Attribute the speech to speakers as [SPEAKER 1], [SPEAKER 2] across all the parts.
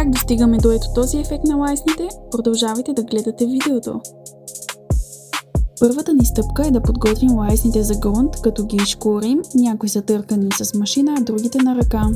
[SPEAKER 1] Как достигаме до ето този ефект на лайсните? Продължавайте да гледате видеото. Първата ни стъпка е да подготвим лайсните за грунт, като ги изкорим. Някои са търкани с машина, а другите на ръка.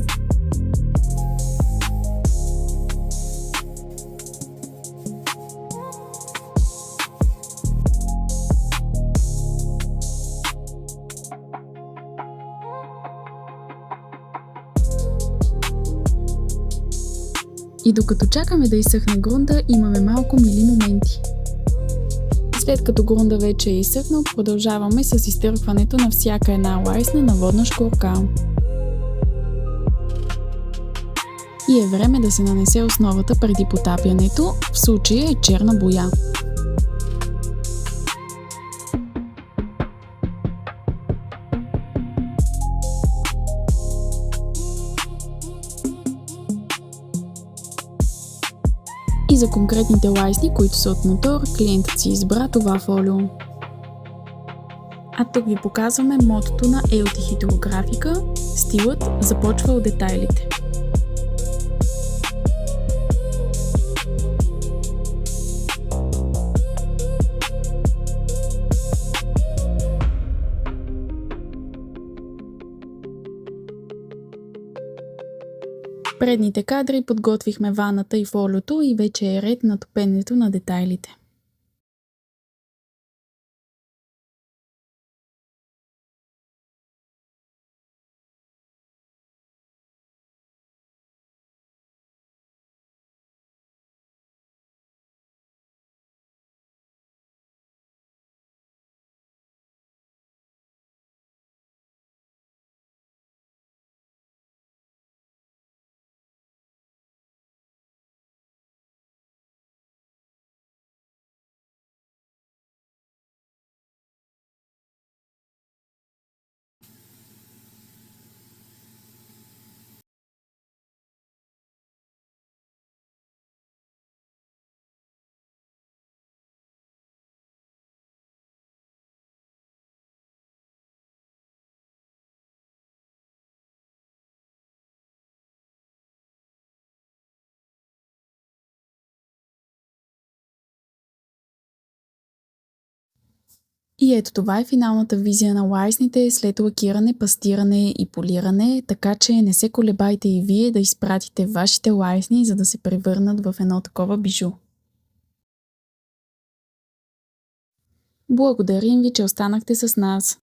[SPEAKER 1] И докато чакаме да изсъхне грунта, имаме малко мили моменти. След като грунта вече е изсъхнал, продължаваме с изтъркването на всяка една лайсна на водна шкурка. И е време да се нанесе основата преди потапянето, в случая е черна боя. И за конкретните лайсни, които са от мотор, клиентът си избра това фолио. А тук ви показваме мотото на LT Хидрографика. Стилът започва от детайлите. Предните кадри подготвихме ваната и фолиото и вече е ред на топенето на детайлите. И ето това е финалната визия на лайсните след лакиране, пастиране и полиране, така че не се колебайте и вие да изпратите вашите лайсни, за да се превърнат в едно такова бижу. Благодарим ви, че останахте с нас!